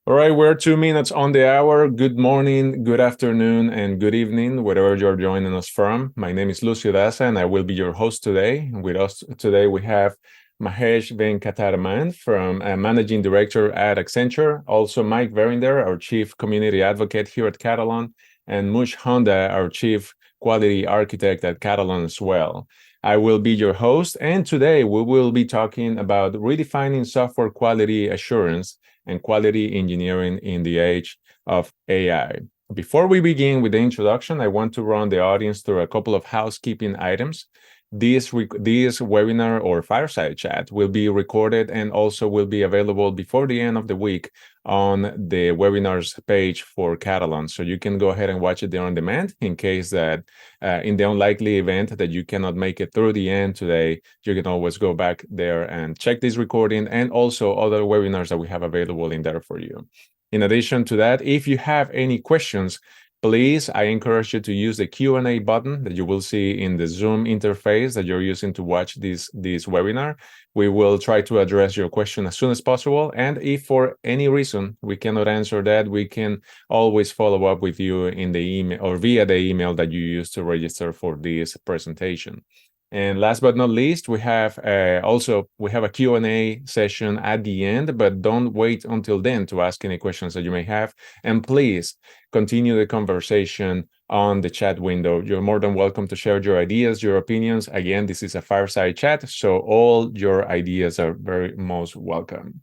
All right, we're 2 minutes on the hour. Good morning, good afternoon, and good evening, wherever you're joining us from. My name is Lucio Daza, and I will be your host today. With us today, we have Mahesh Venkataraman, from Managing Director at Accenture. Also, Mike Verinder, our Chief Community Advocate here at Katalon, and Mush Honda, our Chief Quality Architect at Katalon as well. I will be your host, and today we will be talking about redefining software quality assurance and quality engineering in the age of AI. Before we begin with the introduction, I want to run the audience through a couple of housekeeping items. This webinar or fireside chat will be recorded and also will be available before the end of the week on the webinars page for Katalon. So you can go ahead and watch it there on demand in case that in the unlikely event that you cannot make it through the end today, you can always go back there and check this recording and also other webinars that we have available in there for you. In addition to that, if you have any questions, please, I encourage you to use the Q&A button that you will see in the Zoom interface that you're using to watch this webinar. We will try to address your question as soon as possible. And if for any reason we cannot answer that, we can always follow up with you in the email or via the email that you use to register for this presentation. And last but not least, we have a Q&A session at the end, but don't wait until then to ask any questions that you may have. And please continue the conversation on the chat window. You're more than welcome to share your ideas, your opinions. Again, this is a fireside chat, so all your ideas are very most welcome.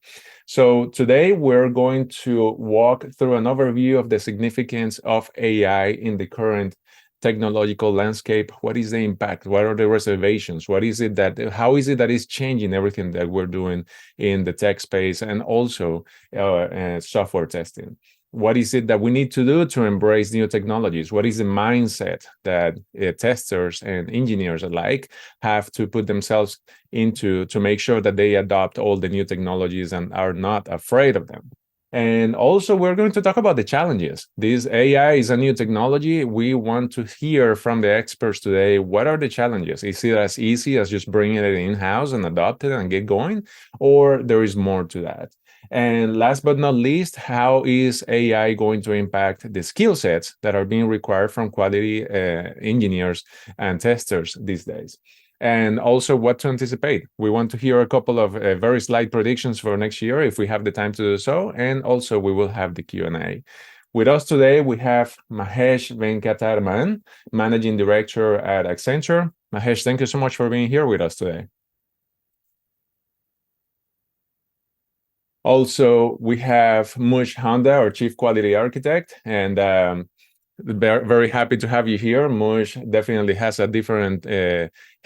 So today we're going to walk through an overview of the significance of AI in the current technological landscape. What is the impact? What are the reservations? How is it that it's changing everything that we're doing in the tech space and also software testing? What is it that we need to do to embrace new technologies? What is the mindset that testers and engineers alike have to put themselves into to make sure that they adopt all the new technologies and are not afraid of them? And also, we're going to talk about the challenges. This AI is a new technology. We want to hear from the experts today. What are the challenges? Is it as easy as just bringing it in-house and adopt it and get going? Or there is more to that? And last but not least, how is AI going to impact the skill sets that are being required from quality engineers and testers these days? And also what to anticipate. We want to hear a couple of very slight predictions for next year if we have the time to do so. And also we will have the Q&A. With us today, we have Mahesh Venkataraman, Managing Director at Accenture. Mahesh, thank you so much for being here with us today. Also, we have Mush Honda, our Chief Quality Architect, and very happy to have you here. Mush definitely has a different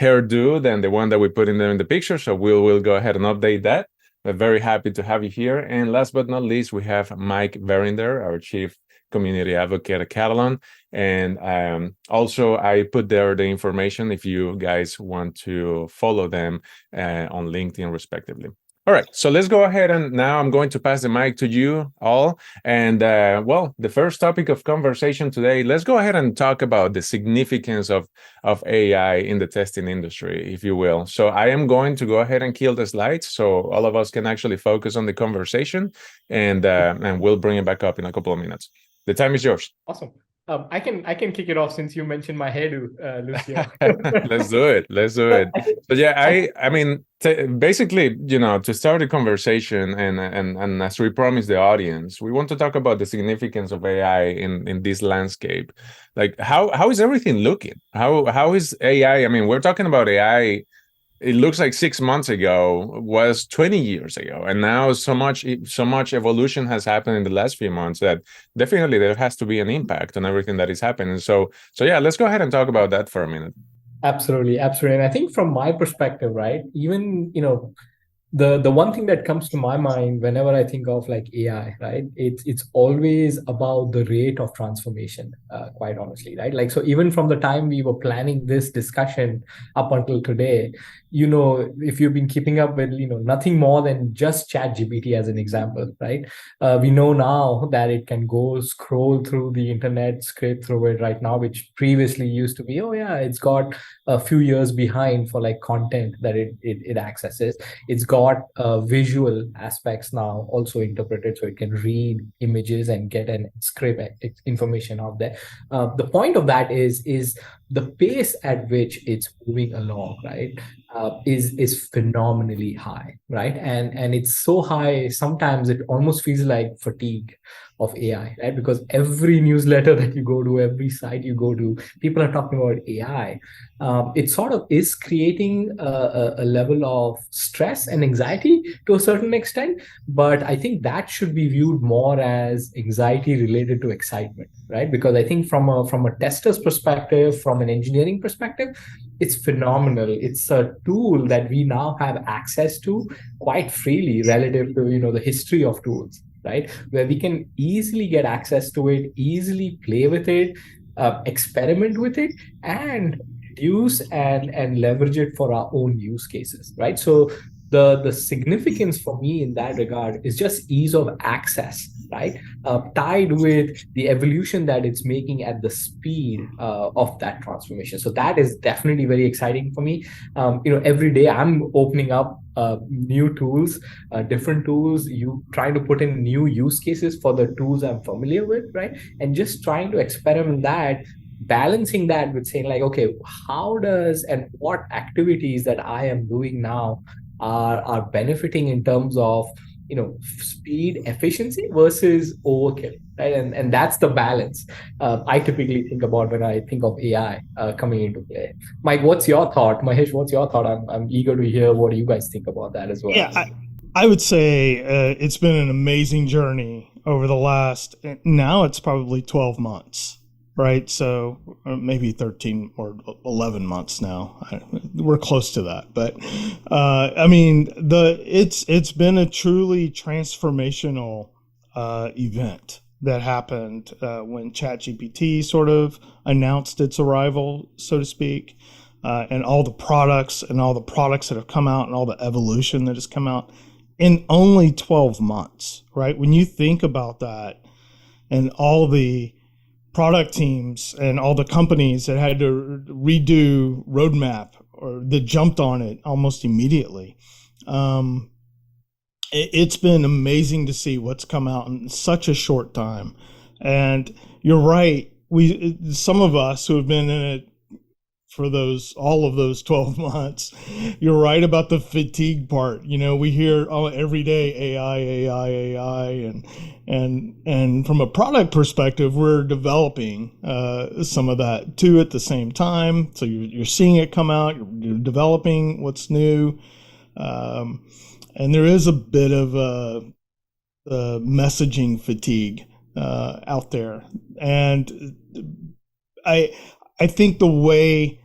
hairdo than the one that we put in there in the picture, so we'll go ahead and update that. But very happy to have you here. And last but not least, we have Mike Verinder, our Chief Community Advocate at Katalon. And also, I put there the information if you guys want to follow them on LinkedIn, respectively. All right, so let's go ahead and now I'm going to pass the mic to you all. And well, the first topic of conversation today, let's go ahead and talk about the significance of AI in the testing industry, if you will. So I am going to go ahead and kill the slides so all of us can actually focus on the conversation, and we'll bring it back up in a couple of minutes. The time is yours. Awesome. I can kick it off since you mentioned my hairdo, Lucio. Let's do it. So yeah, I mean, basically, to start the conversation and as we promised the audience, we want to talk about the significance of AI in this landscape. Like how is everything looking? How is AI? I mean, we're talking about AI. It looks like 6 months ago was 20 years ago, and now so much evolution has happened in the last few months that definitely there has to be an impact on everything that is happening. So yeah, let's go ahead and talk about that for a minute. Absolutely. And I think from my perspective, right, even the one thing that comes to my mind whenever I think of like AI, right, it's always about the rate of transformation, quite honestly, right? Like, so even from the time we were planning this discussion up until today, if you've been keeping up with, nothing more than just ChatGPT as an example, right? We know now that it can go scroll through the internet, scrape through it right now, which previously used to be, oh yeah, it's got a few years behind for like content that it accesses. It's got short visual aspects now also interpreted, so it can read images and get and scrape information out there. The point of that is the pace at which it's moving along, right? Is phenomenally high, right? And it's so high sometimes it almost feels like fatigue of AI, right? Because every newsletter that you go to, every site you go to, people are talking about AI. It sort of is creating a level of stress and anxiety to a certain extent, but I think that should be viewed more as anxiety related to excitement, right? Because I think from a tester's perspective, from an engineering perspective, it's phenomenal. It's a tool that we now have access to quite freely relative to the history of tools, right? Where we can easily get access to it, easily play with it, experiment with it, and use and leverage it for our own use cases, right? So the significance for me in that regard is just ease of access, right? Tied with the evolution that it's making at the speed of that transformation. So that is definitely very exciting for me. Every day I'm opening up new tools, different tools, you trying to put in new use cases for the tools I'm familiar with, right? And just trying to experiment that, balancing that with saying like, okay, how does and what activities that I am doing now are benefiting in terms of speed, efficiency versus overkill, right? And that's the balance I typically think about when I think of AI coming into play. Mike, what's your thought? Mahesh, what's your thought? I'm eager to hear what you guys think about that as well. Yeah, I would say it's been an amazing journey over the last, now it's probably 12 months, right? So maybe 13 or 11 months now. We're close to that. But I mean, it's been a truly transformational event that happened when ChatGPT sort of announced its arrival, so to speak. And all the products that have come out and all the evolution that has come out in only 12 months, right? When you think about that and all the product teams and all the companies that had to redo roadmap or that jumped on it almost immediately, it's been amazing to see what's come out in such a short time. And you're right. Some of us who have been in it for all of those 12 months, you're right about the fatigue part. We hear every day AI, and from a product perspective, we're developing some of that too at the same time. So you're seeing it come out, you're developing what's new, and there is a bit of messaging fatigue out there, and I think the way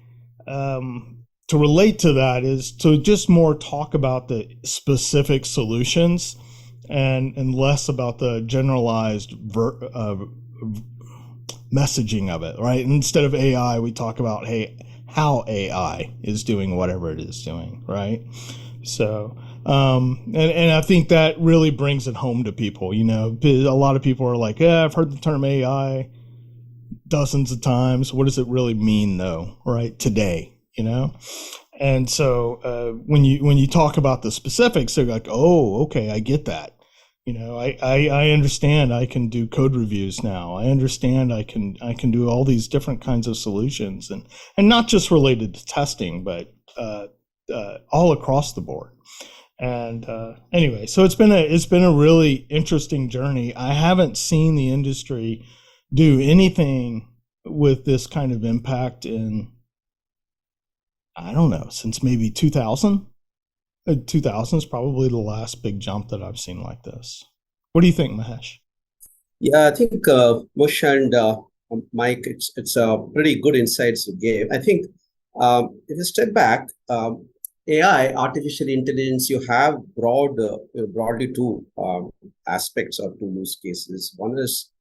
to relate to that is to just more talk about the specific solutions and less about the generalized messaging of it, right? Instead of AI, we talk about, hey, how AI is doing whatever it is doing, right? So, and I think that really brings it home to people. A lot of people are like, yeah, I've heard the term AI dozens of times. What does it really mean though, right? Today, And so when you talk about the specifics, they're like, oh, okay, I get that. I understand I can do code reviews now. I understand I can do all these different kinds of solutions and not just related to testing, but all across the board. And anyway, so it's been a really interesting journey. I haven't seen the industry do anything with this kind of impact in, I don't know, since maybe 2000. 2000 is probably the last big jump that I've seen like this. What do you think, Mahesh? Yeah, I think Mush and Mike, it's a pretty good insights you gave. I think if you step back, AI, artificial intelligence, you have broadly two aspects or two use cases. One is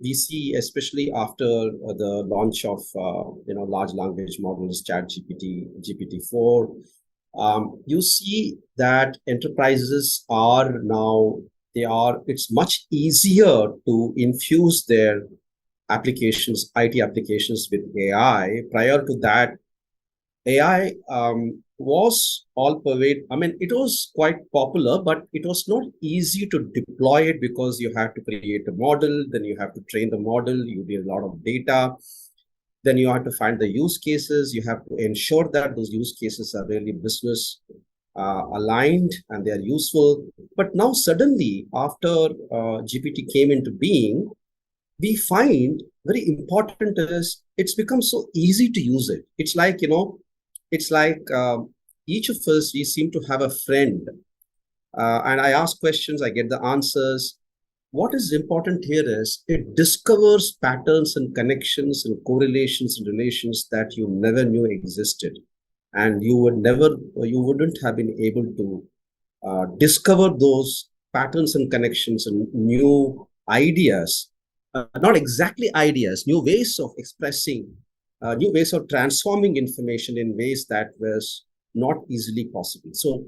we see, especially after the launch of large language models, ChatGPT, GPT-4, you see that enterprises are now it's much easier to infuse their applications, IT applications with AI. Prior to that, AI was all pervade. I mean, it was quite popular, but it was not easy to deploy it because you had to create a model, then you have to train the model, you need a lot of data, then you have to find the use cases, you have to ensure that those use cases are really business aligned and they are useful. But now suddenly, after GPT came into being, we find very important is it's become so easy to use it. It's like, it's like each of us, we seem to have a friend. And I ask questions, I get the answers. What is important here is it discovers patterns and connections and correlations and relations that you never knew existed. And you wouldn't have been able to discover those patterns and connections and new ideas, not exactly ideas, new ways of expressing, new ways of transforming information in ways that was not easily possible. So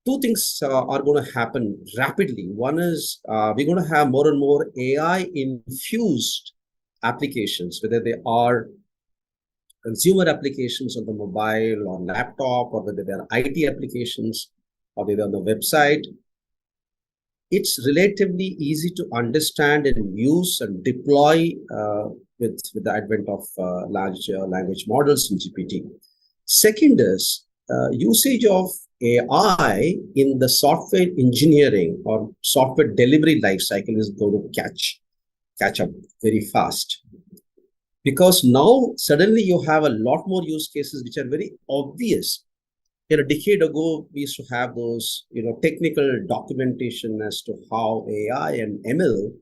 two things are going to happen rapidly. One is we're going to have more and more AI infused applications, whether they are consumer applications on the mobile or laptop, or whether they're IT applications, or whether on the website. It's relatively easy to understand and use and deploy with the advent of large language models in GPT. Second is usage of AI in the software engineering or software delivery lifecycle is going to catch up very fast. Because now suddenly you have a lot more use cases which are very obvious. A decade ago, we used to have those, technical documentation as to how AI and ML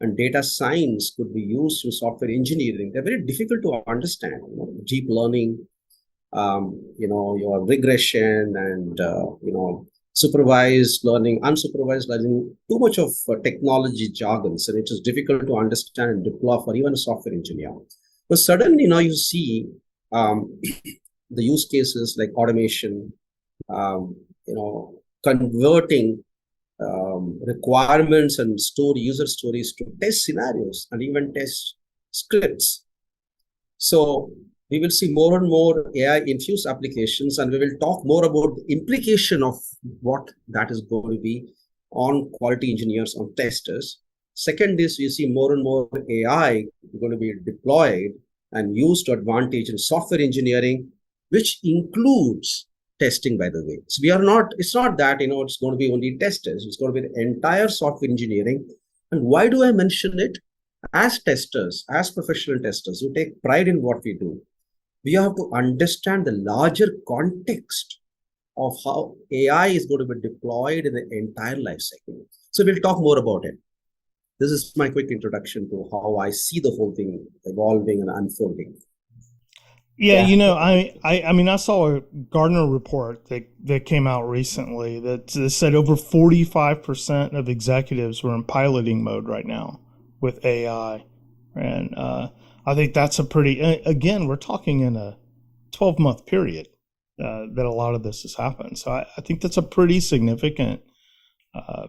and data science could be used in software engineering. They're very difficult to understand. Deep learning, your regression and, supervised learning, unsupervised learning, too much of technology jargons, and it is difficult to understand and deploy for even a software engineer. But suddenly now you see the use cases like automation, converting requirements and user stories to test scenarios and even test scripts. So we will see more and more AI infused applications, and we will talk more about the implication of what that is going to be on quality engineers, on testers. Second is you see more and more AI going to be deployed and used to advantage in software engineering, which includes testing, by the way. So it's not that, it's going to be only testers. It's going to be the entire software engineering. And why do I mention it? As testers, as professional testers who take pride in what we do, we have to understand the larger context of how AI is going to be deployed in the entire life cycle. So we'll talk more about it. This is my quick introduction to how I see the whole thing evolving and unfolding. Yeah, I mean, I saw a Gartner report that came out recently that said over 45% of executives were in piloting mode right now with AI. And I think that's again, we're talking in a 12-month period that a lot of this has happened. So I think that's a pretty significant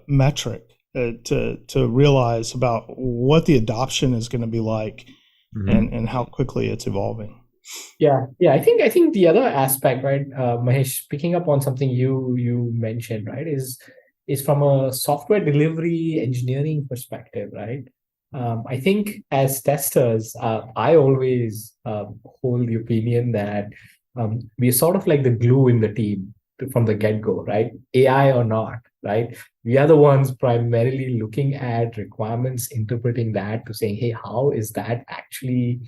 metric to realize about what the adoption is going to be like, and how quickly it's evolving. Yeah. I think the other aspect, right, Mahesh, picking up on something you mentioned, right, is from a software delivery engineering perspective, right? I think as testers, I always hold the opinion that we're sort of like the glue in the team from the get-go, right? AI or not, right? We are the ones primarily looking at requirements, interpreting that to saying, hey, how is that actually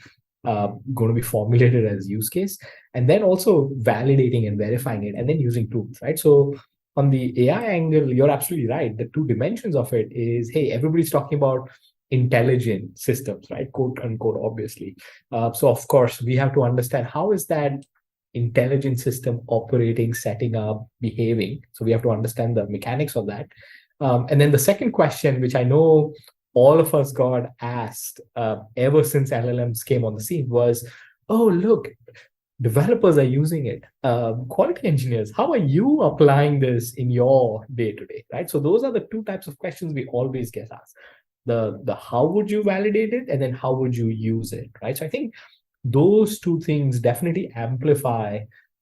going to be formulated as use case, and then also validating and verifying it, and then using tools, right? So on the AI angle, you're absolutely right. The two dimensions of it is, hey, everybody's talking about intelligent systems, right? Quote unquote, obviously. So of course, we have to understand how is that intelligent system operating, setting up, behaving. So we have to understand the mechanics of that. And then the second question, which I know all of us got asked ever since LLMs came on the scene, was, oh, look, developers are using it. Quality engineers, how are you applying this in your day-to-day, right? So those are the two types of questions we always get asked. The how would you validate it, and then how would you use it, right? So I think those two things definitely amplify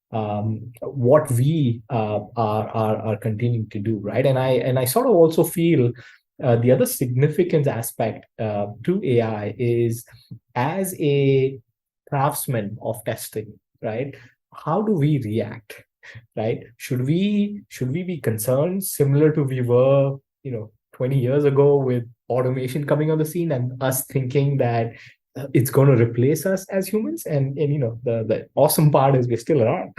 what we are continuing to do, right? And I sort of also feel the other significant aspect to AI is, as a craftsman of testing, right? How do we react, right? Should we be concerned similar to we were, 20 years ago with automation coming on the scene and us thinking that it's going to replace us as humans? And the awesome part is we're still around,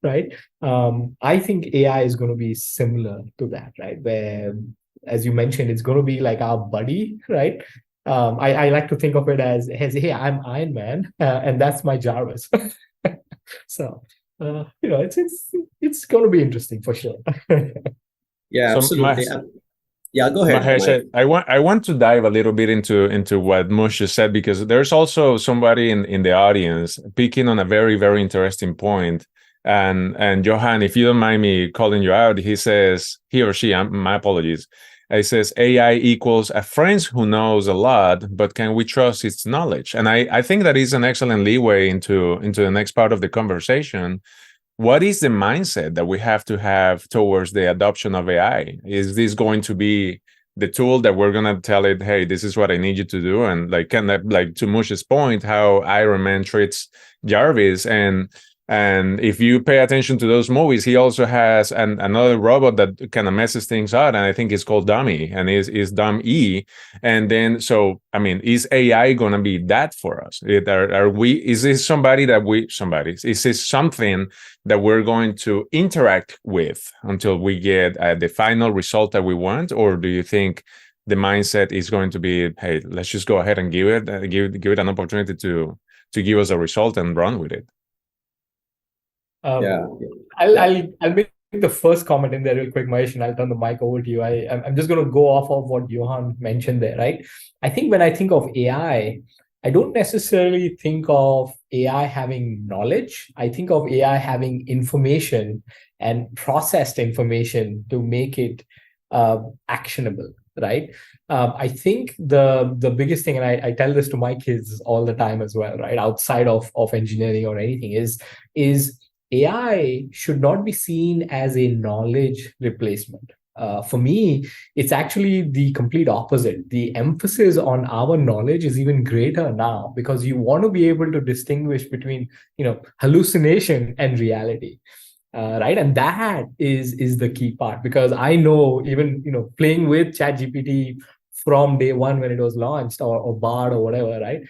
right? I think AI is going to be similar to that, right? Where, as you mentioned, it's going to be like our buddy, right? I like to think of it as hey, I'm Iron Man, and that's my Jarvis. So it's going to be interesting for sure. Yeah, So absolutely. Yeah, go ahead, Mahesh, Mike. I want to dive a little bit into what Mush said, because there's also somebody in the audience picking on a very, very interesting point. And Johan, if you don't mind me calling you out, he or she, my apologies. He says AI equals a friend who knows a lot, but can we trust its knowledge? And I think that is an excellent leeway into the next part of the conversation. What is the mindset that we have to have towards the adoption of AI? Is this going to be the tool that we're going to tell it, hey, this is what I need you to do? And like to Mush's point, how Iron Man treats Jarvis, and if you pay attention to those movies, he also has another robot that kind of messes things up, and I think it's called Dummy, and is Dumb E. And then, so I mean, is AI going to be that for us? Is this is this something that we're going to interact with until we get the final result that we want? Or do you think the mindset is going to be, hey, let's just go ahead and give it an opportunity to give us a result and run with it? Yeah. I'll make the first comment in there real quick, Mahesh, and I'll turn the mic over to you. I'm just going to go off of what Johan mentioned there, right? I think when I think of AI, I don't necessarily think of AI having knowledge. I think of AI having information and processed information to make it actionable, right? I think the biggest thing, and I tell this to my kids all the time as well, right? Outside of engineering or anything, is AI should not be seen as a knowledge replacement. For me, it's actually the complete opposite. The emphasis on our knowledge is even greater now, because you want to be able to distinguish between, hallucination and reality. Right, and that is the key part, because I know, even playing with ChatGPT from day one when it was launched, or Bard or whatever, right?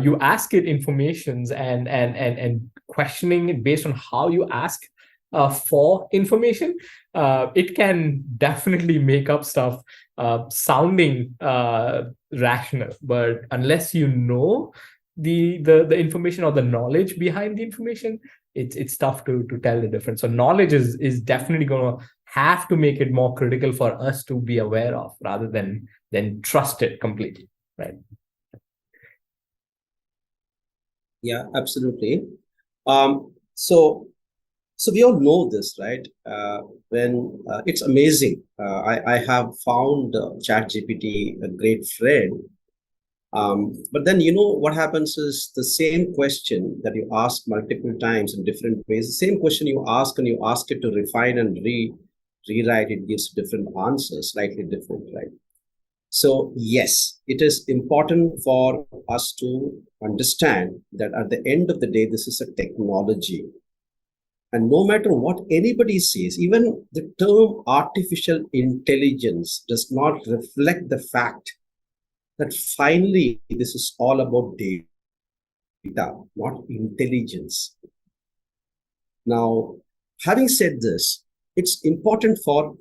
You ask it informations and questioning it based on how you ask for information, it can definitely make up stuff sounding rational, but unless you know the information or the knowledge behind the information, it's tough to tell the difference. So knowledge is definitely going to have to make it more critical for us to be aware of, rather than trust it completely, right? Yeah, absolutely. So we all know this, right? When it's amazing. I have found ChatGPT a great friend. But then what happens is, the same question that you ask multiple times in different ways, the same question you ask, and you ask it to refine and rewrite, it gives different answers, slightly different, right? So yes, it is important for us to understand that at the end of the day, this is a technology. And no matter what anybody says, even the term artificial intelligence does not reflect the fact that finally this is all about data, not intelligence. Now, having said this, it's important for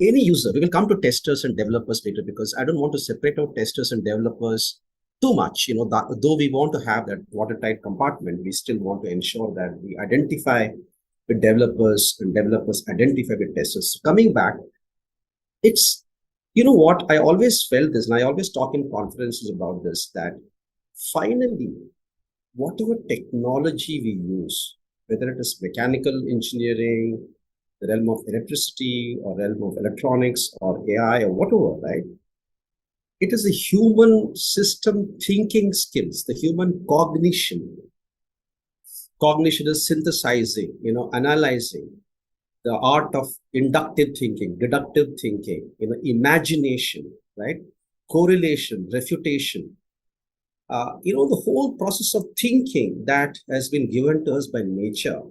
any user. We will come to testers and developers later, because I don't want to separate out testers and developers too much. Though we want to have that watertight compartment, we still want to ensure that we identify with developers and developers identify with testers. So coming back, it's, what, I always felt this, and I always talk in conferences about this, that finally, whatever technology we use, whether it is mechanical engineering, the realm of electricity, or realm of electronics, or AI, or whatever, right? It is the human system thinking skills, the human cognition. Cognition is synthesizing, analyzing, the art of inductive thinking, deductive thinking, imagination, right? Correlation, refutation. The whole process of thinking that has been given to us by nature,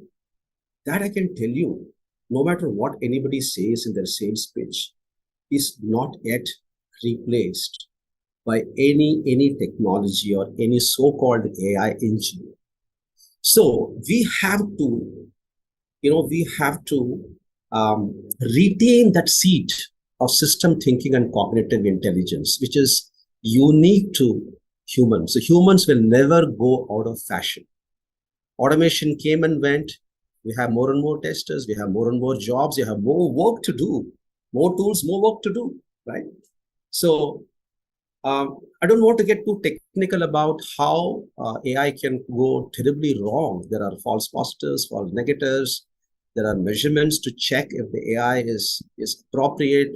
that I can tell you, no matter what anybody says in their sales pitch, is not yet replaced by any technology or any so-called AI engine. So we have to retain that seat of system thinking and cognitive intelligence, which is unique to humans. So humans will never go out of fashion. Automation came and went. We have more and more testers. We have more and more jobs. We have more work to do, more tools, more work to do, right? So I don't want to get too technical about how AI can go terribly wrong. There are false positives, false negatives. There are measurements to check if the AI is appropriate.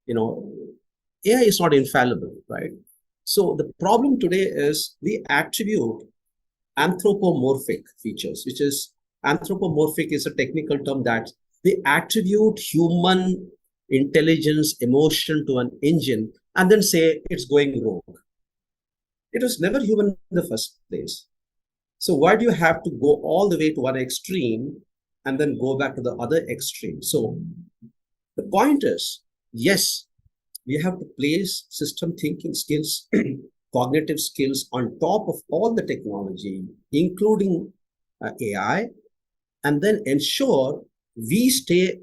AI is not infallible, right? So the problem today is we attribute anthropomorphic features, which is anthropomorphic is a technical term that they attribute human intelligence, emotion to an engine and then say it's going wrong. It was never human in the first place. So why do you have to go all the way to one extreme and then go back to the other extreme? So the point is, yes, we have to place system thinking skills, cognitive skills on top of all the technology, including AI, and then ensure we stay,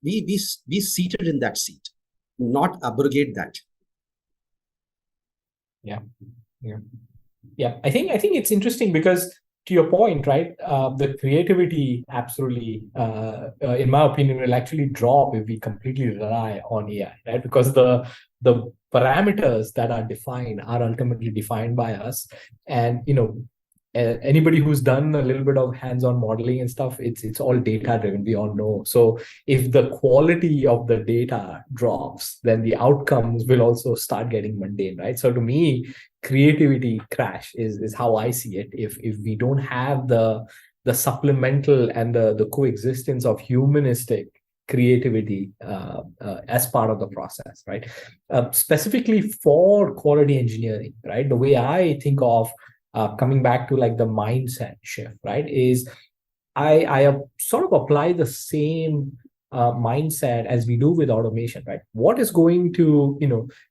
we seated in that seat, not abrogate that. Yeah. I think it's interesting because, to your point, right, the creativity absolutely, in my opinion, will actually drop if we completely rely on AI, right? Because the parameters that are defined are ultimately defined by us, and anybody who's done a little bit of hands-on modeling and stuff, it's all data driven, we all know. So if the quality of the data drops, then the outcomes will also start getting mundane, right? So to me, creativity crash is how I see it. If we don't have the supplemental and the coexistence of humanistic creativity as part of the process, right? Specifically for quality engineering, right? The way I think of coming back to like the mindset shift, right, is I sort of apply the same mindset as we do with automation, right? What is going to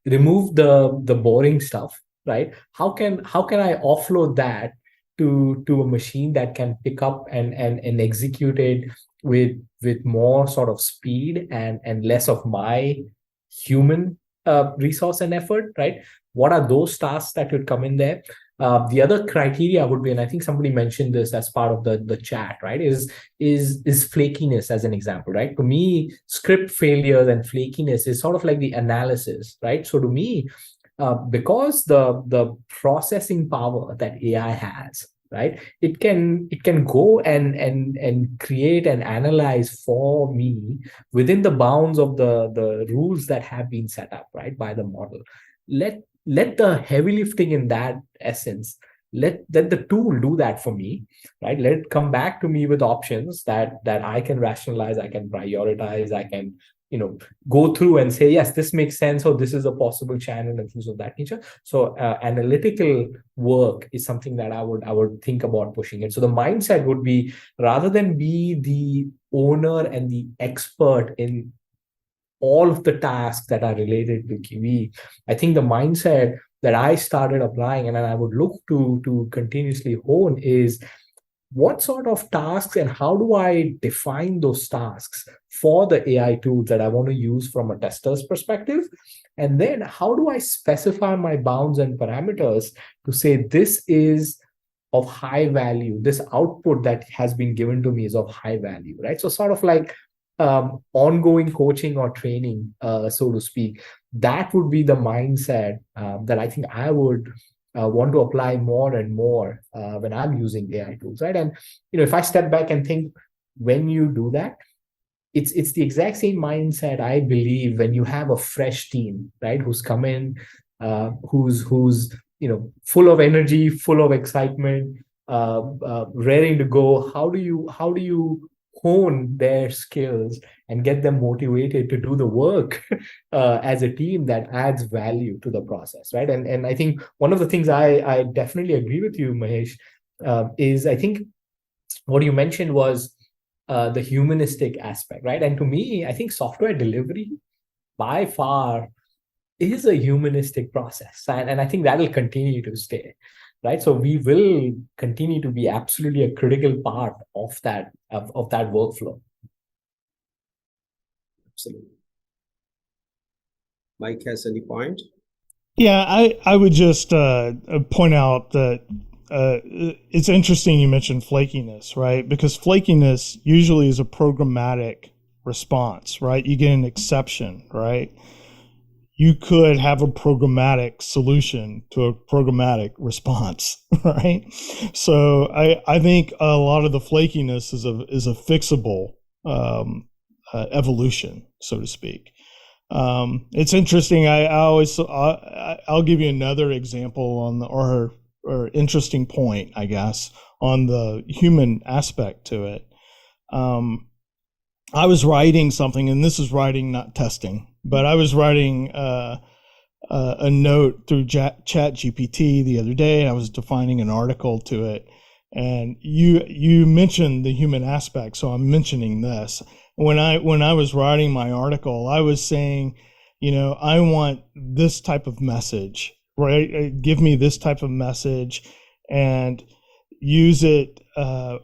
remove the boring stuff, right? How can I offload that to a machine that can pick up and execute it with more sort of speed and less of my human resource and effort, right? What are those tasks that would come in there? The other criteria would be, and I think somebody mentioned this as part of the chat, right, is flakiness as an example, right? To me, script failures and flakiness is sort of like the analysis, right? So to me, because the processing power that AI has, right, it can go and create and analyze for me within the bounds of the rules that have been set up, right, by the model. Let the heavy lifting in that essence, let the tool do that for me, right? Let it come back to me with options that I can rationalize, I can prioritize, I can go through and say, yes, this makes sense, or this is a possible channel and things of that nature. So analytical work is something that I would think about pushing it. So the mindset would be, rather than be the owner and the expert in all of the tasks that are related to QE, I think the mindset that I started applying and I would look to continuously hone is, what sort of tasks and how do I define those tasks for the AI tools that I want to use from a tester's perspective? And then how do I specify my bounds and parameters to say this is of high value, this output that has been given to me is of high value, right? So sort of like ongoing coaching or training, so to speak. That would be the mindset that I think I would want to apply more and more when I'm using AI tools, right? And if I step back and think, when you do that, it's the exact same mindset, I believe, when you have a fresh team, right, who's come in, who's full of energy, full of excitement, raring to go. How do you hone their skills and get them motivated to do the work as a team that adds value to the process, right? And I think one of the things I definitely agree with you, Mahesh, is I think what you mentioned was the humanistic aspect, right? And to me, I think software delivery by far is a humanistic process, and I think that will continue to stay, right? So we will continue to be absolutely a critical part of that workflow. Absolutely. Mike has any point? Yeah, I would just point out that it's interesting you mentioned flakiness, right? Because flakiness usually is a programmatic response, right? You get an exception, right? You could have a programmatic solution to a programmatic response, right? So I think a lot of the flakiness is a fixable evolution, so to speak. It's interesting. I'll give you another example on or interesting point, I guess, on the human aspect to it. I was writing something, and this is writing, not testing, but I was writing a note through Chat GPT the other day, and I was defining an article to it. And you mentioned the human aspect, so I'm mentioning this. When I was writing my article, I was saying, I want this type of message, right? Give me this type of message, and use it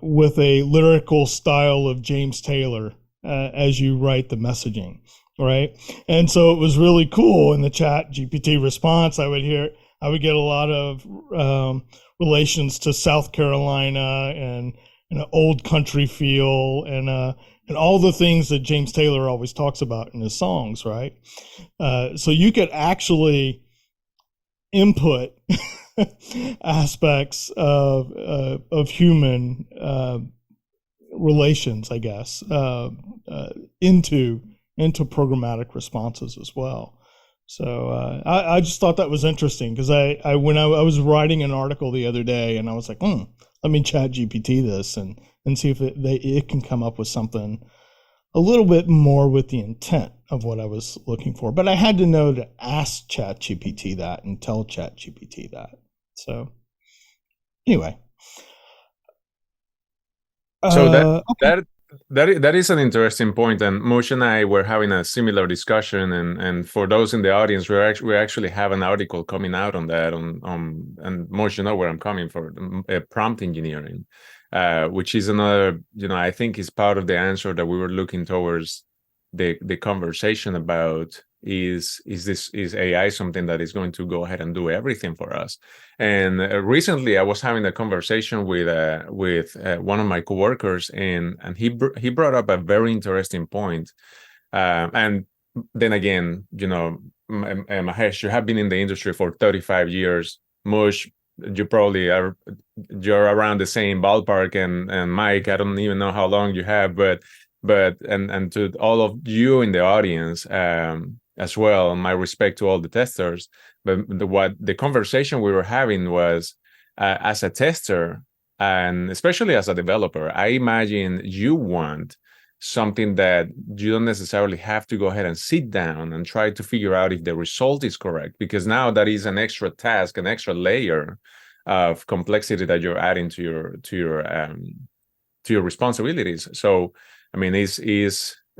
with a lyrical style of James Taylor as you write the messaging, right? And so it was really cool in the Chat GPT response. I would get a lot of relations to South Carolina and an old country feel and all the things that James Taylor always talks about in his songs, right? So you could actually input aspects of human relations, I guess, into programmatic responses as well. So I just thought that was interesting because when I was writing an article the other day, and I was like, let me Chat GPT this and see if it can come up with something a little bit more with the intent of what I was looking for. But I had to know to ask Chat GPT that and tell Chat GPT that. So anyway. So that is an interesting point, and Moshe and I were having a similar discussion. And for those in the audience, we actually have an article coming out on that. And Moshe know where I'm coming from, prompt engineering, which is another. I think is part of the answer that we were looking towards the conversation about. Is AI something that is going to go ahead and do everything for us? And recently, I was having a conversation with one of my coworkers, and he brought up a very interesting point. And then again, Mahesh, you have been in the industry for 35 years. Mush, you're around the same ballpark, and Mike, I don't even know how long you have, but and to all of you in the audience, as well, my respect to all the testers. But what the conversation we were having was, as a tester, and especially as a developer, I imagine you want something that you don't necessarily have to go ahead and sit down and try to figure out if the result is correct, because now that is an extra task, an extra layer of complexity that you're adding to your responsibilities. So, I mean,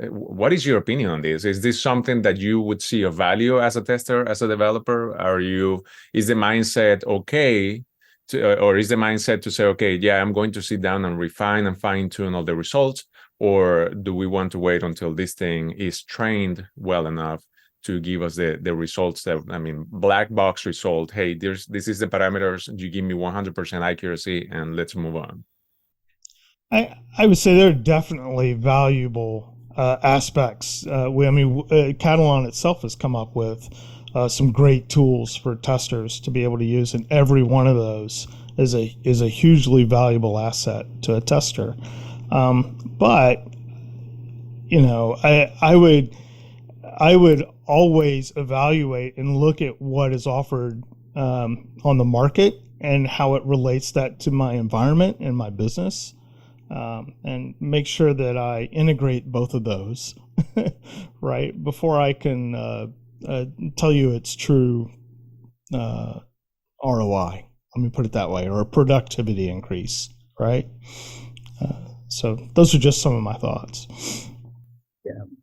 what is your opinion on this? Is this something that you would see a value as a tester, as a developer? Is the mindset okay or is the mindset to say, okay, yeah, I'm going to sit down and refine and fine tune all the results? Or do we want to wait until this thing is trained well enough to give us the results black box result? Hey, this is the parameters. You give me 100% accuracy and let's move on. I would say there are definitely valuable aspects. Katalon itself has come up with some great tools for testers to be able to use, and every one of those is a hugely valuable asset to a tester. But I would always evaluate and look at what is offered on the market and how it relates that to my environment and my business, and make sure that I integrate both of those, right, before I can tell you it's true ROI. Let me put it that way, or a productivity increase, right? So those are just some of my thoughts.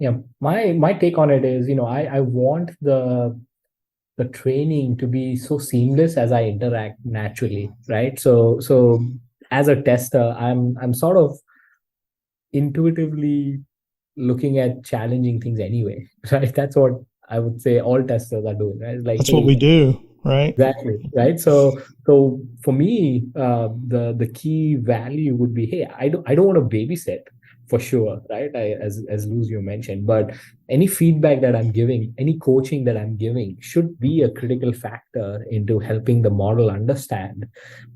Yeah. My take on it is, I want the training to be so seamless as I interact naturally, right? So as a tester, I'm sort of intuitively looking at challenging things anyway, right? That's what I would say all testers are doing, right? It's like, That's hey, what we do, right? exactly, right? So for me, the key value would be, hey, I don't want to babysit for sure, right? As Lucio mentioned, but any feedback that I'm giving, any coaching that I'm giving should be a critical factor into helping the model understand,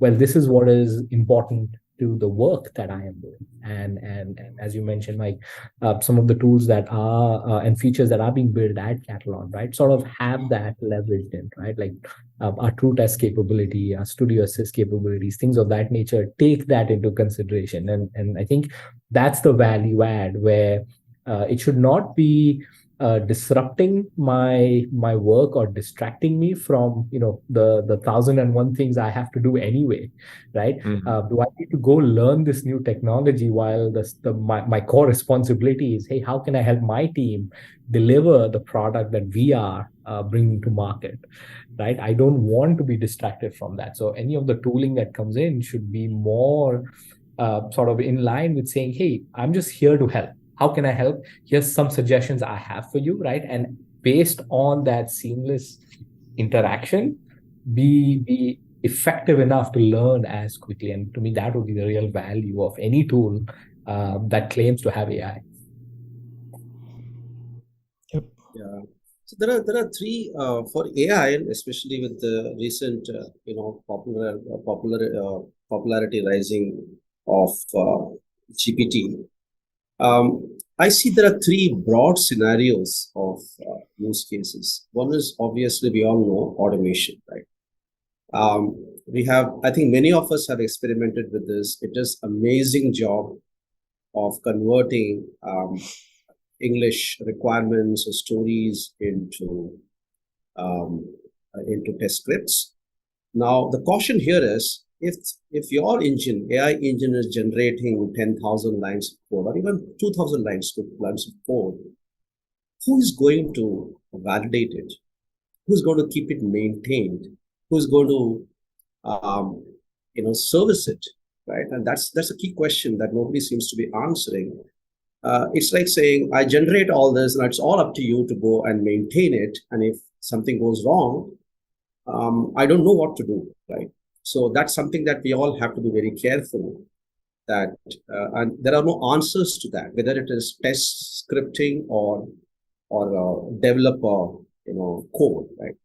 well, this is what is important to the work that I am doing. And as you mentioned, Mike, some of the tools that are and features that are being built at Katalon, right, sort of have that leveraged in, right? Like our true test capability, our studio assist capabilities, things of that nature, take that into consideration. And I think that's the value add, where it should not be disrupting my work or distracting me from the 1,001 things I have to do anyway, right? Do I need to go learn this new technology while my core responsibility is, hey, how can I help my team deliver the product that we are bringing to market, right? I don't want to be distracted from that. So any of the tooling that comes in should be more sort of in line with saying, hey, I'm just here to help. How can I help? Here's some suggestions I have for you, right? And based on that seamless interaction, be effective enough to learn as quickly. And to me, that would be the real value of any tool that claims to have AI. Yep. Yeah. So there are three for AI, especially with the recent popularity rising of GPT. I see there are three broad scenarios of use cases. One is obviously, we all know, automation, right? I think many of us have experimented with this. It does amazing job of converting English requirements or stories into test scripts. Now, the caution here is, if your AI engine is generating 10,000 lines of code, or even 2,000 lines of code, who is going to validate it? Who's going to keep it maintained? Who's going to service it, right? And that's a key question that nobody seems to be answering. It's like saying, I generate all this, and it's all up to you to go and maintain it. And if something goes wrong, I don't know what to do, right? So that's something that we all have to be very careful that, and there are no answers to that, whether it is test scripting or developer, code, right?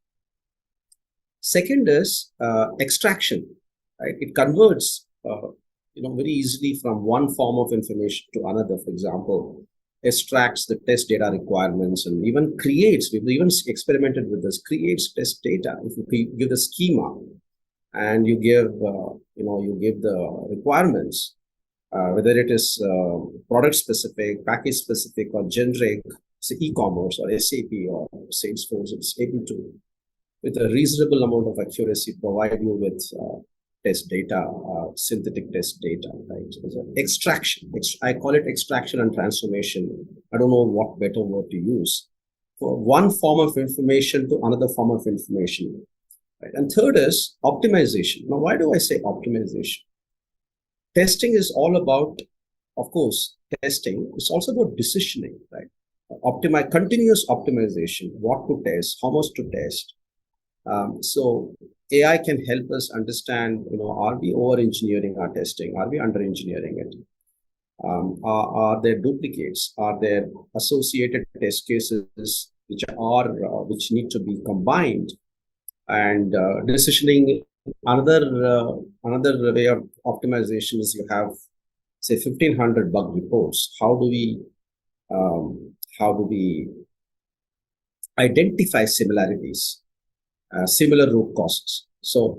Second is extraction, right? It converts, very easily from one form of information to another. For example, extracts the test data requirements and even creates, we've even experimented with this, creates test data. If you give the schema and you give, you give the requirements, whether it is product specific, package specific, or generic, say e-commerce or SAP or Salesforce, it's able to, with a reasonable amount of accuracy, provide you with test data, synthetic test data, right? So extraction, I call it extraction and transformation. I don't know what better word to use. For one form of information to another form of information, right? And third is optimization. Now, why do I say optimization? Testing is all about, of course, testing. It's also about decisioning, right? Continuous optimization, what to test, how much to test. So AI can help us understand, are we over-engineering our testing? Are we under-engineering it? Are there duplicates? Are there associated test cases which need to be combined? And decisioning, another way of optimization is you have, say, 1,500 bug reports. How do we how do we identify similarities, similar root causes. So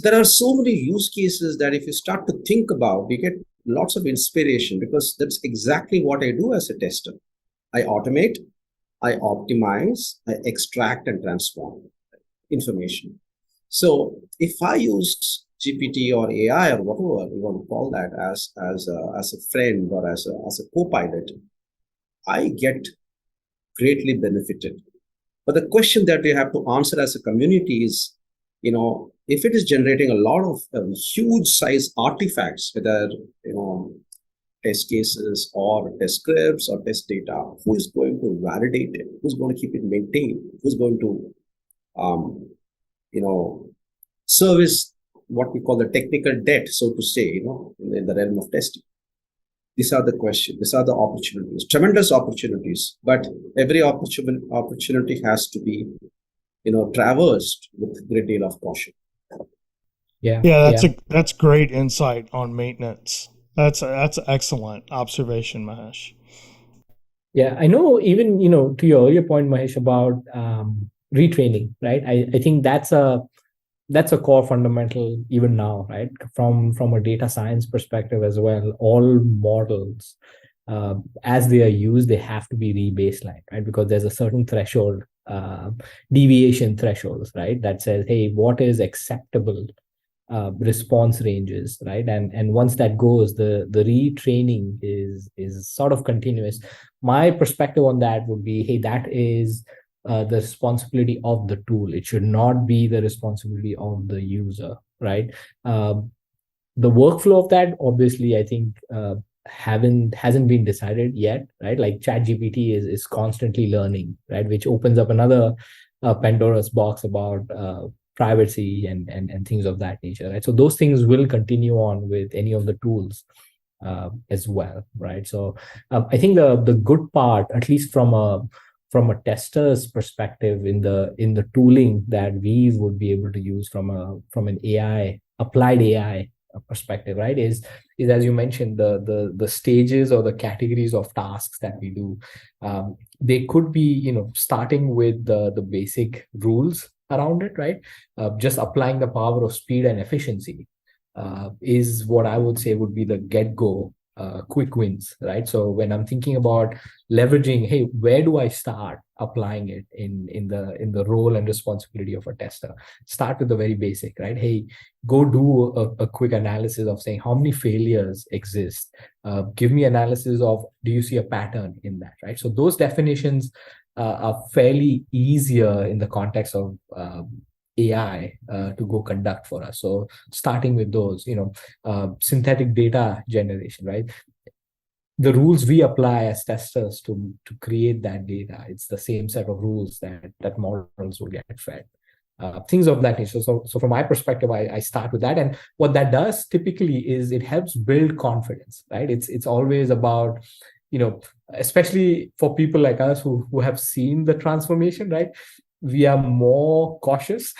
there are so many use cases that if you start to think about, you get lots of inspiration, because that's exactly what I do as a tester. I automate, I optimize, I extract and transform information. So if I use GPT or AI or whatever you want to call that as a friend or as a co-pilot, I get greatly benefited. But the question that we have to answer as a community is, if it is generating a lot of huge size artifacts, whether, test cases or test scripts or test data, who is going to validate it? Who's going to keep it maintained? Who's going to, service what we call the technical debt, so to say, in the realm of testing? These are the questions. These are the opportunities, tremendous opportunities. But every opportunity has to be, traversed with a great deal of caution. Yeah, that's great insight on maintenance. That's an excellent observation, Mahesh. Yeah, I know. Even to your earlier point, Mahesh, about retraining, right? I think that's a core fundamental even now, right? From a data science perspective as well, all models, as they are used, they have to be re-baselined, right? Because there's a certain threshold, deviation thresholds, right? That says, hey, what is acceptable response ranges, right? And once that goes, the retraining is sort of continuous. My perspective on that would be, hey, that is the responsibility of the tool. It should not be the responsibility of the user, right? The workflow of that, obviously, I think hasn't been decided yet, right? Like ChatGPT is constantly learning, right? Which opens up another Pandora's box about privacy and things of that nature, right? So those things will continue on with any of the tools as well, right? So I think the good part, at least from a tester's perspective, in the tooling that we would be able to use from an AI, applied AI perspective, right, is as you mentioned, the stages or the categories of tasks that we do. They could be, starting with the basic rules around it, right? Just applying the power of speed and efficiency is what I would say would be the get-go quick wins, right? So when I'm thinking about leveraging, hey, where do I start applying it in the role and responsibility of a tester? Start with the very basic, right? Hey, go do a quick analysis of saying how many failures exist. Give me analysis of, do you see a pattern in that, right? So those definitions are fairly easier in the context of AI to go conduct for us. So starting with those, synthetic data generation, right? The rules we apply as testers to create that data, it's the same set of rules that models will get fed. Things of that nature. So from my perspective, I start with that. And what that does typically is it helps build confidence, right? It's always about, especially for people like us who have seen the transformation, right? We are more cautious,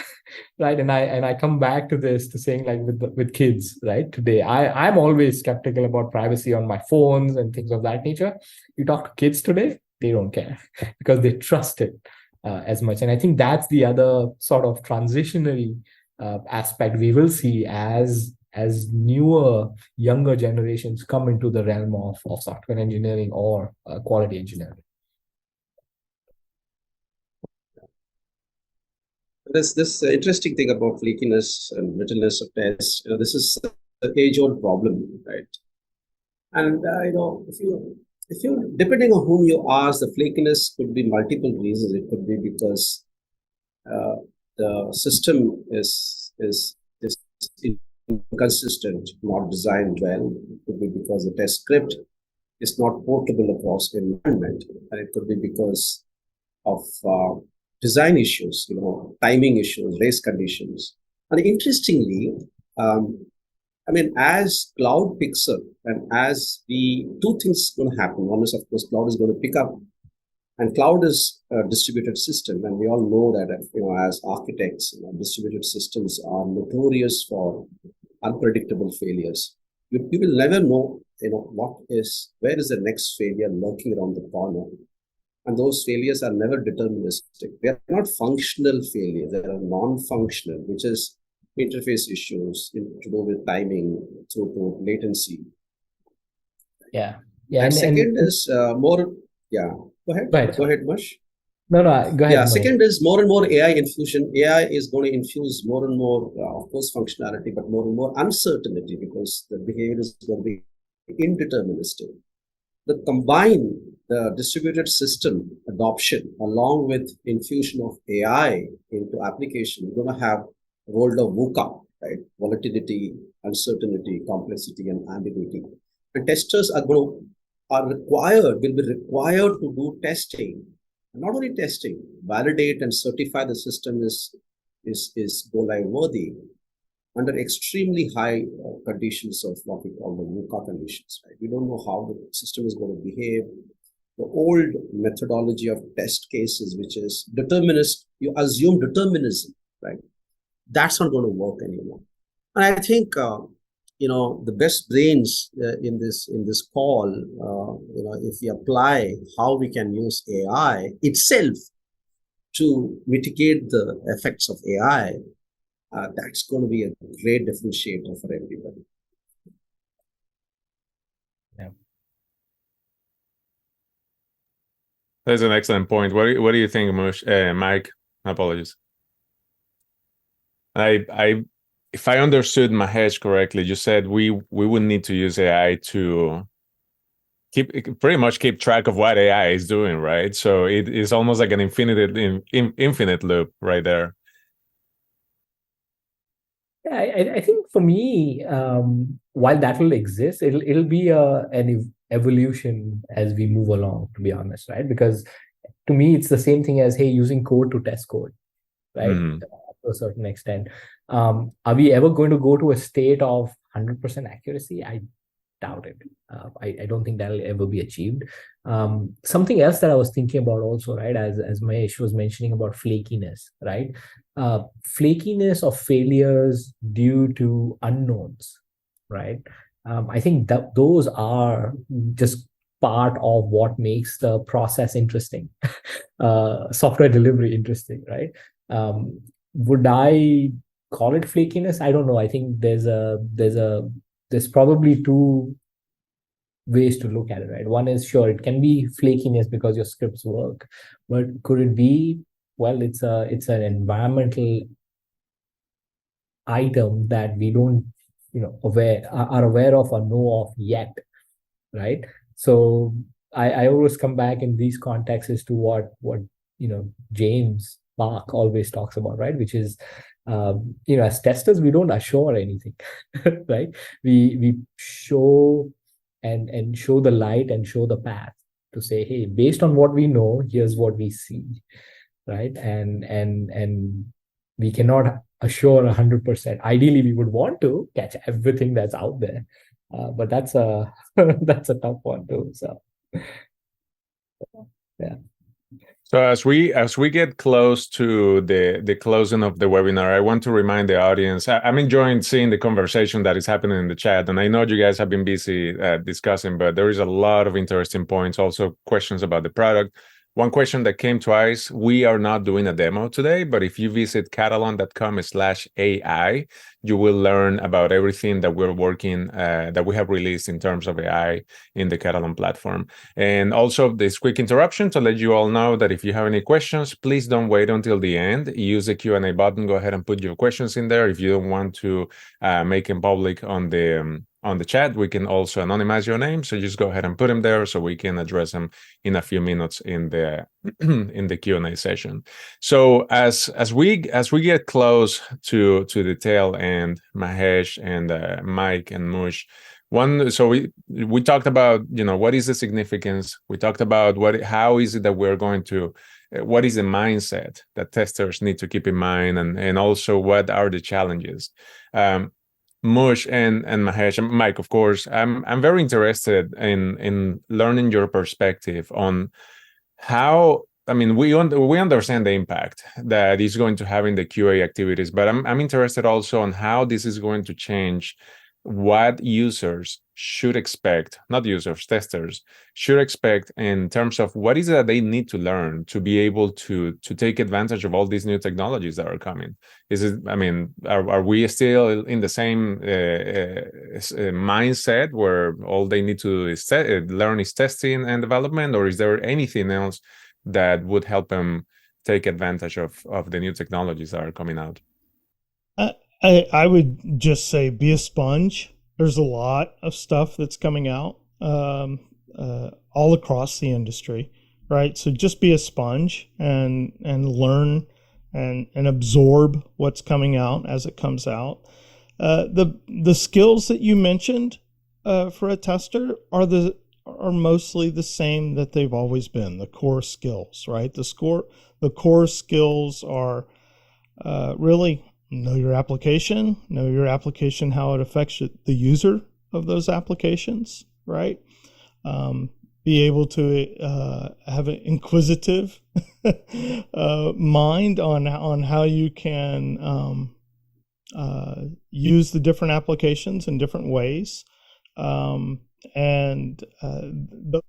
right? And I come back to this, to saying, like, with kids, right? Today, I'm always skeptical about privacy on my phones and things of that nature. You talk to kids today, they don't care because they trust it as much. And I think that's the other sort of transitionary aspect we will see as newer, younger generations come into the realm of software engineering or quality engineering. There's this interesting thing about flakiness and brittleness of tests. This is the age-old problem, right? And if you depending on whom you ask, the flakiness could be multiple reasons. It could be because the system is inconsistent, not designed well. It could be because the test script is not portable across environment, and it could be because of design issues, timing issues, race conditions. And interestingly, as cloud picks up, and as two things going to happen. One is, of course, cloud is going to pick up, and cloud is a distributed system, and we all know that, as architects, distributed systems are notorious for unpredictable failures. You will never know where is the next failure lurking around the corner? And those failures are never deterministic. They are not functional failures. They are non-functional, which is interface issues to do with timing, throughput, latency. Yeah. And second is more. Yeah. Go ahead. Right. Go ahead, Mush. No, go ahead. Yeah. Second is more and more AI infusion. AI is going to infuse more and more, of course, functionality, but more and more uncertainty because the behavior is going to be indeterministic. The combine the distributed system adoption along with infusion of AI into application, you're going to have a world of VUCA, right? Volatility, uncertainty, complexity, and ambiguity. And testers will be required to do testing. Not only testing, validate and certify the system is go live worthy under extremely high conditions of what we call the VUCA conditions, right? We don't know how the system is going to behave. The old methodology of test cases, which is determinist, you assume determinism, right? That's not going to work anymore. And I think the best brains in this call, if we apply how we can use AI itself to mitigate the effects of AI, that's going to be a great differentiator for everybody. Yeah. That's an excellent point. What do you think, Mike? Apologies. If I understood Mahesh correctly, you said we would need to use AI to pretty much keep track of what AI is doing, right? So it is almost like an infinite loop right there. Yeah, I think for me, while that will exist, it'll be an evolution as we move along, to be honest, right? Because to me, it's the same thing as, hey, using code to test code, right? To a certain extent. Are we ever going to go to a state of 100% accuracy? I doubt it. I don't think that'll ever be achieved. Something else that I was thinking about also, right, as Mahesh was mentioning about flakiness, right? Flakiness of failures due to unknowns, right? I think that those are just part of what makes the process interesting, software delivery interesting, right? Would I call it flakiness? I don't know. I think there's probably two ways to look at it, right? One is, sure, it can be flakiness because your scripts work, but could it be, well, it's an environmental item that we don't are aware of or know of yet, right? So I always come back in these contexts to what James Bach always talks about, right? Which is as testers, we don't assure anything, right? We show and show the light and show the path to say, hey, based on what we know, here's what we see, right? And we cannot assure 100%. Ideally, we would want to catch everything that's out there, but that's a that's a tough one too. So yeah. So as we get close to the closing of the webinar, I want to remind the audience, I'm enjoying seeing the conversation that is happening in the chat, and I know you guys have been busy discussing, but there is a lot of interesting points, also questions about the product. One question that came twice, we are not doing a demo today, but if you visit katalon.com/AI, you will learn about everything that we're working, that we have released in terms of AI in the Katalon platform. And also this quick interruption to let you all know that if you have any questions, please don't wait until the end. Use the Q&A button, go ahead and put your questions in there. If you don't want to make them public on the chat, we can also anonymize your name. So just go ahead and put them there so we can address them in a few minutes in the in the Q&A session. So as we get close to the tail end, Mahesh and Mike and Mush, so we talked about what is the significance. We talked about how is it that we're going to what is the mindset that testers need to keep in mind, and also what are the challenges. Mush and Mahesh and Mike, of course, I'm very interested in learning your perspective on how. I mean, we understand the impact that is going to have in the QA activities, but I'm interested also on how this is going to change what users should expect, not users, testers should expect in terms of what is it that they need to learn to be able to take advantage of all these new technologies that are coming? Is it, I mean, are we still in the same mindset where all they need to learn is testing and development, or is there anything else that would help them take advantage of the new technologies that are coming out? I would just say be a sponge. There's a lot of stuff that's coming out all across the industry, right? So just be a sponge and learn and absorb what's coming out as it comes out. The skills that you mentioned for a tester are mostly the same that they've always been, the core skills, right? The core skills are really know your application, how it affects the user of those applications, right? Be able to have an inquisitive mind on how you can use the different applications in different ways. And the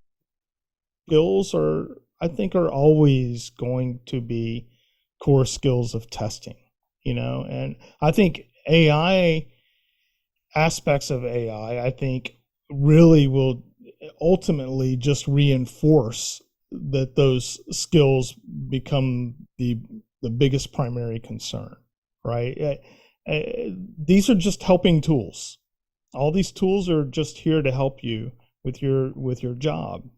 skills I think are always going to be core skills of testing. And I think aspects of AI, I think really will ultimately just reinforce that those skills become the biggest primary concern, right? These are just helping tools. All these tools are just here to help you with your job.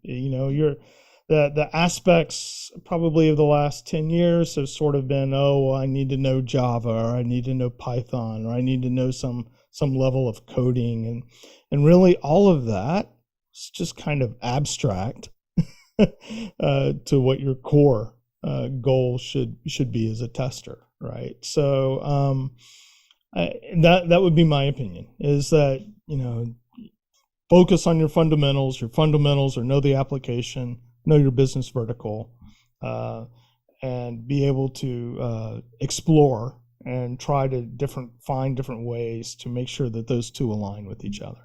The aspects probably of the last 10 years have sort of been, I need to know Java, or I need to know Python, or I need to know some level of coding. And really all of that is just kind of abstract to what your core goal should be as a tester, right? So that would be my opinion, is that, focus on your fundamentals. Your fundamentals are know the application, know your business vertical, and be able to explore and try to find different ways to make sure that those two align with each other.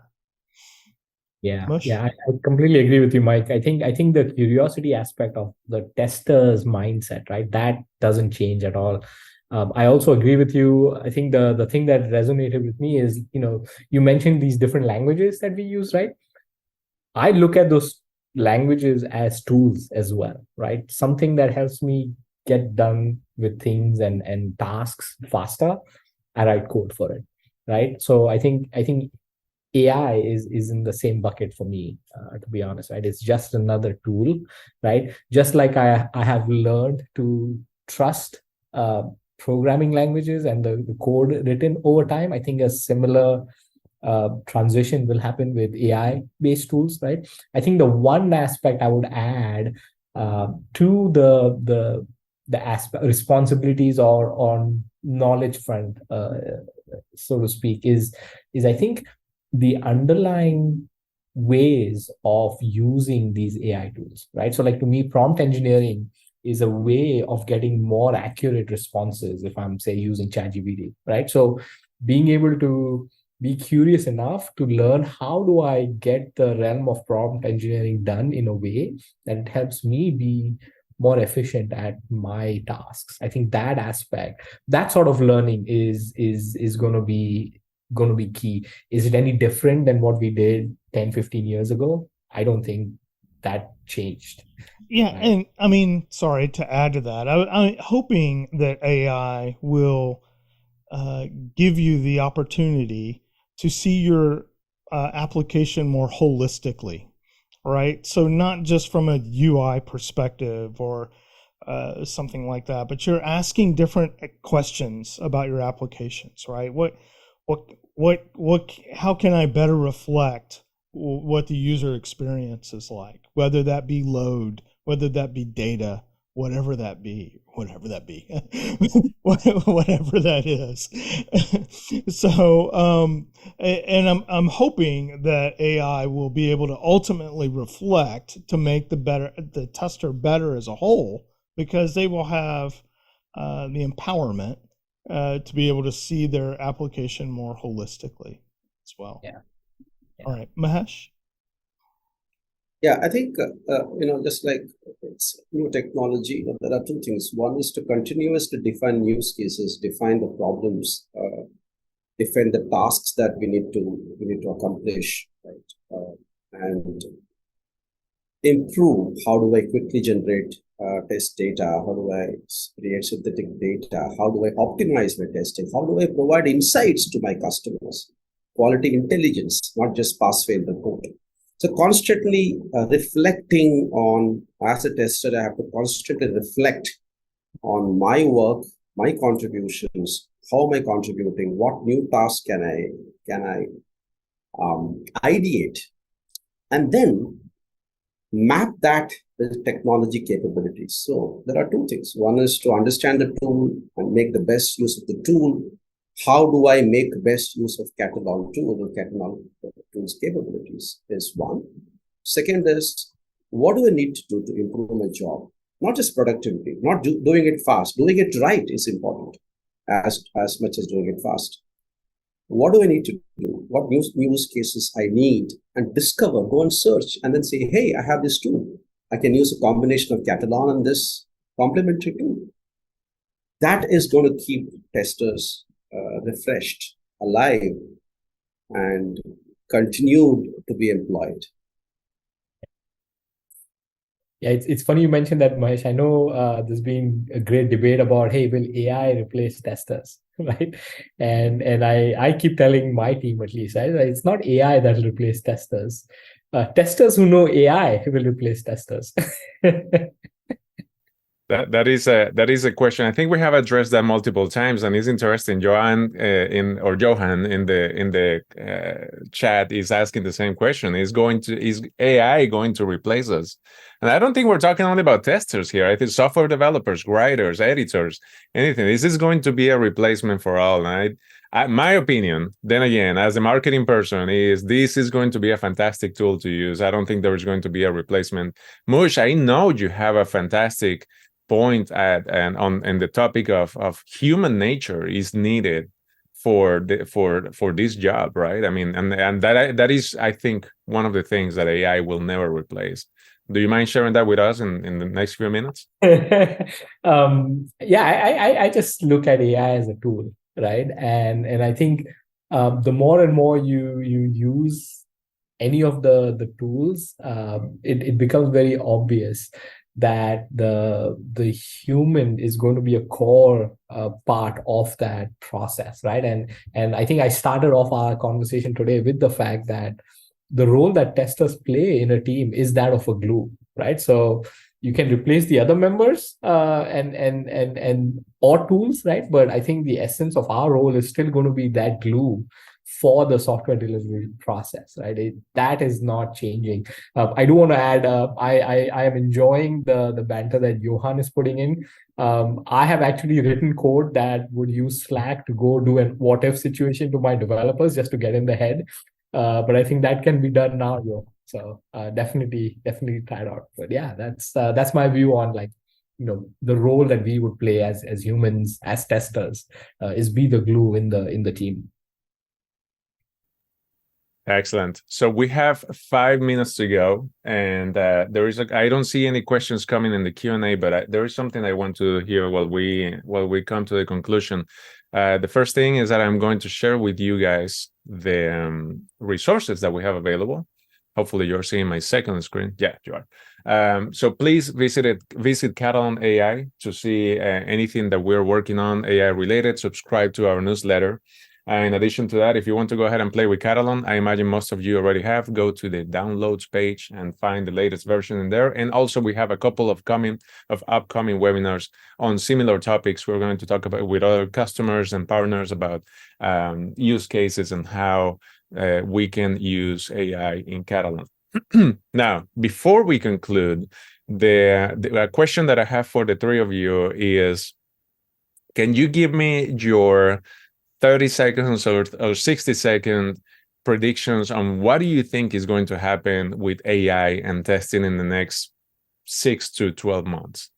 Yeah, Mush? I completely agree with you, Mike. I think the curiosity aspect of the tester's mindset, right, that doesn't change at all. I also agree with you. I think the thing that resonated with me is, you mentioned these different languages that we use, right? I look at those languages as tools as well, right? Something that helps me get done with things and tasks faster. I write code for it, right? So I think AI is in the same bucket for me, to be honest, right? It's just another tool, right? Just like I have learned to trust programming languages and the code written over time. I think a similar transition will happen with AI-based tools, right? I think the one aspect I would add to the aspect responsibilities or on knowledge front, so to speak, is I think the underlying ways of using these AI tools, right? So, like, to me, prompt engineering is a way of getting more accurate responses if I'm, say, using ChatGPT, right? So being able to be curious enough to learn how do I get the realm of prompt engineering done in a way that it helps me be more efficient at my tasks. I think that aspect, that sort of learning is going to be key. Is it any different than what we did 10, 15 years ago? I don't think that changed. Yeah, and I mean, sorry to add to that. I'm hoping that AI will give you the opportunity to see your application more holistically, right? So not just from a UI perspective or something like that, but you're asking different questions about your applications, right? How can I better reflect what the user experience is like, whether that be load, whether that be data, whatever that be, whatever that is. So, and I'm hoping that AI will be able to ultimately reflect to make the tester better as a whole, because they will have the empowerment to be able to see their application more holistically. as well. Yeah. All right, Mahesh. Yeah, I think, just like it's new technology, there are two things. One is to continuously define use cases, define the problems, define the tasks that we need to accomplish, right? And improve. How do I quickly generate test data? How do I create synthetic data? How do I optimize my testing? How do I provide insights to my customers? Quality intelligence, not just pass fail the code. So constantly reflecting on, as a tester, I have to constantly reflect on my work, my contributions, how am I contributing, what new tasks can I ideate, and then map that with technology capabilities. So there are two things. One is to understand the tool and make the best use of the tool. How do I make best use of Katalon tool or Katalon tool's capabilities is one. Second is, what do I need to do to improve my job? Not just productivity, not doing it fast. Doing it right is important as much as doing it fast. What do I need to do? What use cases I need, and discover, go and search, and then say, hey, I have this tool. I can use a combination of Katalon and this complementary tool. That is going to keep testers refreshed, alive, and continued to be employed. Yeah, it's funny you mentioned that, Mahesh. I know there's been a great debate about, hey, will AI replace testers, right? And I keep telling my team, at least, right? It's not AI that will replace testers. Testers who know AI will replace testers. That is a question. I think we have addressed that multiple times, and it's interesting. Johan in the chat is asking the same question. Is AI going to replace us? And I don't think we're talking only about testers here. I think software developers, writers, editors, anything. Is this going to be a replacement for all? And my opinion, then again, as a marketing person, is this is going to be a fantastic tool to use. I don't think there is going to be a replacement. Mush, I know you have a fantastic point on the topic of human nature is needed for this job, right? I mean, and that is, I think, one of the things that AI will never replace. Do you mind sharing that with us in the next few minutes? Yeah, I just look at AI as a tool, right? And I think the more and more you use any of the tools, it becomes very obvious that the human is going to be a core part of that process, right? And I think I started off our conversation today with the fact that the role that testers play in a team is that of a glue, right? So you can replace the other members and or tools, right? But I think the essence of our role is still going to be that glue for the software delivery process, right? That is not changing. I do want to add, I am enjoying the banter that Johan is putting in. I have actually written code that would use Slack to go do an what if situation to my developers just to get in the head. But I think that can be done now, Johan. So definitely try it out. But yeah, that's my view on, like, the role that we would play as humans, as testers, is be the glue in the team. Excellent. So we have 5 minutes to go, and I don't see any questions coming in the Q&A, but there is something I want to hear while we come to the conclusion. The first thing is that I'm going to share with you guys the resources that we have available. Hopefully you're seeing my second screen. Yeah, you are. So please visit Katalon AI to see anything that we're working on AI related. Subscribe to our newsletter. In addition to that, if you want to go ahead and play with Katalon, I imagine most of you already have, go to the downloads page and find the latest version in there. And also we have a couple of upcoming webinars on similar topics. We're going to talk about with other customers and partners about use cases and how we can use AI in Katalon. Now, before we conclude, the question that I have for the three of you is, can you give me your 30 seconds or 60-second predictions on what do you think is going to happen with AI and testing in the next 6 to 12 months?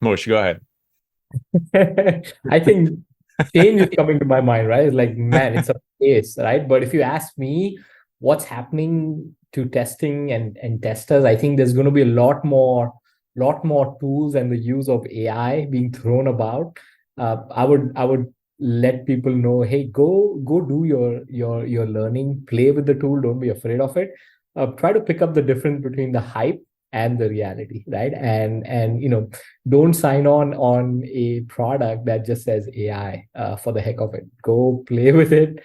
Mosh, go ahead. I think change is coming to my mind, right? It's like, man, it's a pace, right? But if you ask me what's happening to testing and testers, I think there's going to be a lot more tools and the use of AI being thrown about. I would let people know, hey, go do your learning, play with the tool, don't be afraid of it. Try to pick up the difference between the hype and the reality, right? And don't sign on a product that just says AI for the heck of it. Go play with it.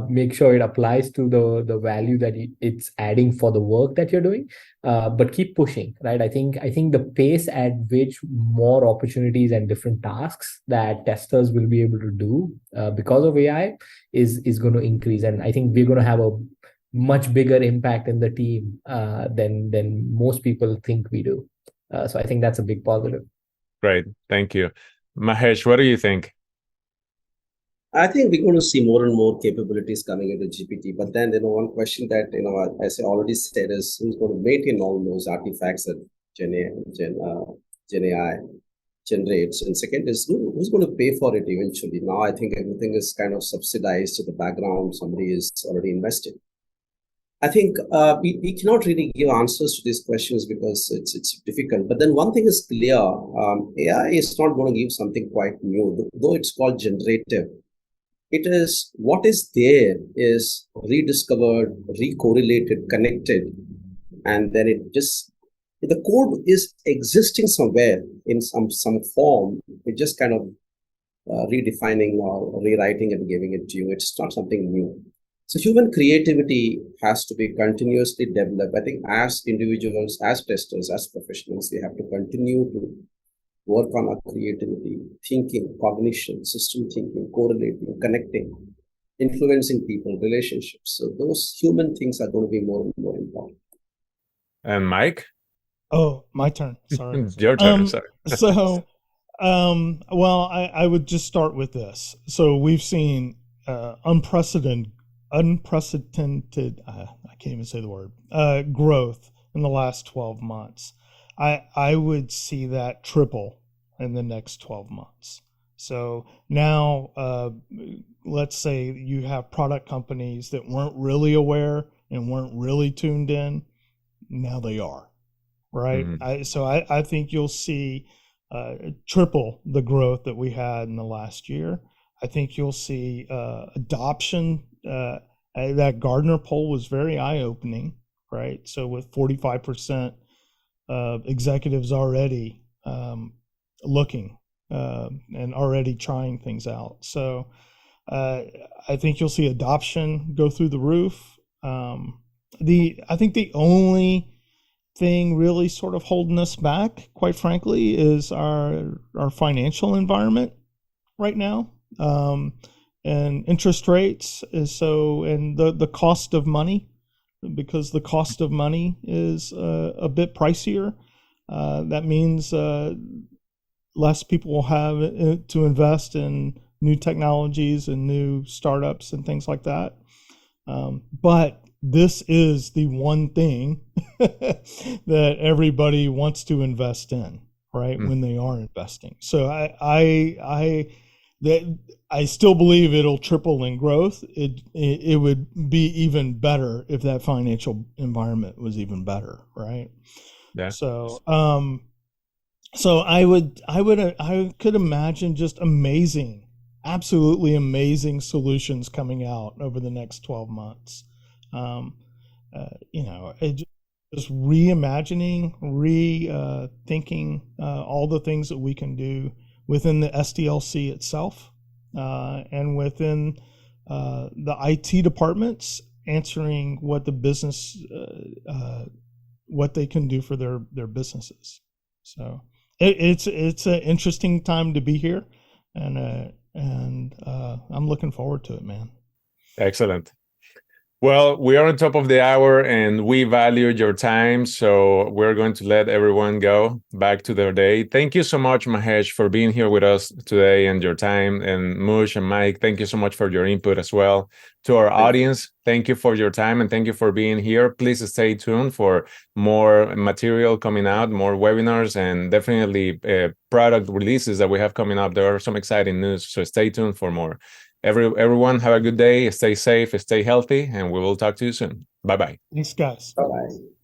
Make sure it applies to the value that it's adding for the work that you're doing. But keep pushing, right? I think the pace at which more opportunities and different tasks that testers will be able to do because of AI is going to increase, and I think we're going to have a much bigger impact in the team than most people think we do. So I think that's a big positive. Great. Thank you. Mahesh, what do you think? I think we're going to see more and more capabilities coming into GPT. But then, one question that, as I already said, is who's going to maintain all those artifacts that Gen AI generates? And second is who's going to pay for it eventually? Now, I think everything is kind of subsidized to the background. Somebody is already invested. I think we cannot really give answers to these questions because it's difficult. But then one thing is clear: AI is not going to give something quite new, though it's called generative. It is what is there is rediscovered, recorrelated, connected, and then the code is existing somewhere in some form. It just kind of redefining or rewriting and giving it to you. It's not something new. So human creativity has to be continuously developed. I think as individuals, as testers, as professionals, we have to continue to work on our creativity, thinking, cognition, system thinking, correlating, connecting, influencing people, relationships. So those human things are going to be more and more important. And Mike? Oh, my turn. Sorry. It's your turn. Sorry. Well, I would just start with this. So we've seen unprecedented, I can't even say the word, growth in the last 12 months. I would see that triple in the next 12 months. So now, let's say you have product companies that weren't really aware and weren't really tuned in. Now they are, right? Mm-hmm. I think you'll see triple the growth that we had in the last year. I think you'll see adoption. That Gardner poll was very eye-opening, right? So with 45% executives already looking and already trying things out. So I think you'll see adoption go through the roof. I think the only thing really sort of holding us back, quite frankly, is our financial environment right now. And interest rates and the cost of money, because the cost of money is a bit pricier. That means less people will have to invest in new technologies and new startups and things like that. But this is the one thing that everybody wants to invest in, right? When they are investing. So I still believe it'll triple in growth. It would be even better if that financial environment was even better, right? Yeah. So I could imagine just absolutely amazing solutions coming out over the next 12 months. Just reimagining, rethinking all the things that we can do within the SDLC itself, and within the IT departments, answering what the business, what they can do for their businesses. So it's an interesting time to be here, and I'm looking forward to it, man. Excellent. Well, we are on top of the hour and we value your time, so we're going to let everyone go back to their day. Thank you so much, Mahesh, for being here with us today and your time. And Mush and Mike, thank you so much for your input as well. To our audience, thank you for your time and thank you for being here. Please stay tuned for more material coming out, more webinars, and definitely product releases that we have coming up. There are some exciting news, so stay tuned for more. Everyone have a good day. Stay safe, stay healthy, and we will talk to you soon. Bye-bye. Thanks, guys. Bye-bye.